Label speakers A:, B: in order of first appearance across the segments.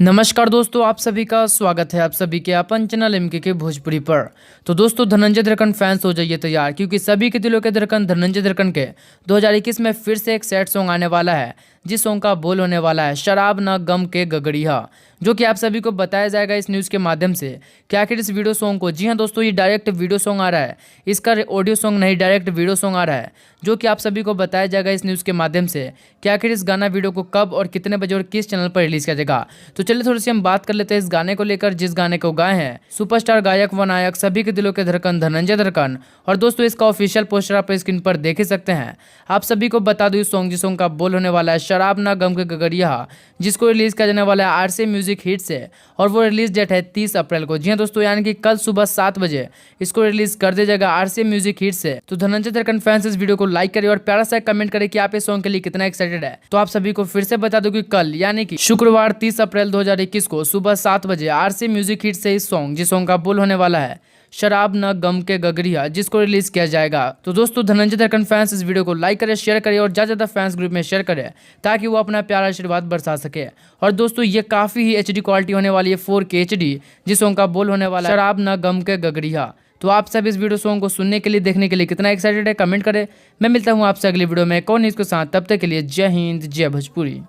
A: नमस्कार दोस्तों, आप सभी का स्वागत है आप सभी के अपन चैनल एमके के भोजपुरी पर। तो दोस्तों, धनंजय दरकन फैंस हो जाइए तैयार, क्योंकि सभी के दिलों के धड़कन धनंजय दरकन के 2021 में फिर से एक सैड सॉन्ग आने वाला है, जिस सॉन्ग का बोल होने वाला है शराब न गम के गगड़िया, जो कि आप सभी को बताया जाएगा इस न्यूज़ के माध्यम से कि आखिर इस वीडियो सॉन्ग को। जी हाँ दोस्तों, ये डायरेक्ट वीडियो सॉन्ग आ रहा है, इसका ऑडियो सॉन्ग नहीं, डायरेक्ट वीडियो सॉन्ग आ रहा है, जो कि आप सभी को बताया जाएगा इस न्यूज़ के माध्यम से कि आखिर इस गाना वीडियो को कब और कितने बजे और किस चैनल पर रिलीज किया जाएगा। तो चलिए थोड़ी सी हम बात कर लेते हैं इस गाने को लेकर, जिस गाने को गाए हैं सुपरस्टार गायक व नायक सभी के दिलों के धड़कन धनंजय दरकन। और दोस्तों, इसका ऑफिशियल पोस्टर आप स्क्रीन पर देख ही सकते हैं। आप सभी को बता दूं, इस सॉन्ग का बोल होने वाला है शराब ना गम के गगड़िया, जिसको रिलीज किया जाने वाला है आरसी म्यूजिक हिट से, और वो रिलीज डेट है 30 अप्रैल को। जी हाँ दोस्तों, यानी कि कल सुबह 7 बजे इसको रिलीज कर दिया जाएगा आरसी म्यूजिक हिट से। तो धनंजय दरकन फैंस इस वीडियो को लाइक करें और प्यारा सा कमेंट करें कि आप इस सॉन्ग के लिए कितना एक्साइटेड है। तो आप सभी को फिर से बता दूं कि कल यानी कि शुक्रवार 30 अप्रैल 2021 को सुबह 7 बजे आरसी म्यूजिक हिट से इस सॉन्ग, जिस सॉन्ग का बोल होने वाला है शराब न गम के गगड़िया, जिसको रिलीज किया जाएगा। तो दोस्तों, धनंजय दरकन फैंस इस वीडियो को लाइक करें, शेयर करें और ज्यादा फैंस ग्रुप में शेयर करें, ताकि वो अपना प्यारा आशीर्वाद बरसा सके। और दोस्तों, ये काफी ही एचडी क्वालिटी होने वाली है, 4K HD, जिस सॉन्ग का बोल होने वाला है शराब न गम के गगड़िया। तो आप सब इस वीडियो सॉन्ग को सुनने के लिए, देखने के लिए कितना एक्साइटेड है, कमेंट करें। मैं मिलता हूँ आपसे अगली वीडियो में कौन इसके साथ, तब तक के लिए जय हिंद जय भोजपुरी।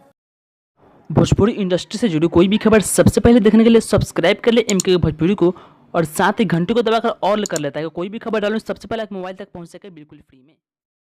B: भोजपुरी इंडस्ट्री से जुड़ी कोई भी खबर सबसे पहले देखने के लिए सब्सक्राइब कर ले एमके भोजपुरी को, और साथ ही घंटी को दबाकर ऑल कर लेता है। कोई भी खबर डालूं सबसे पहले आप मोबाइल तक पहुंच सके बिल्कुल फ्री में।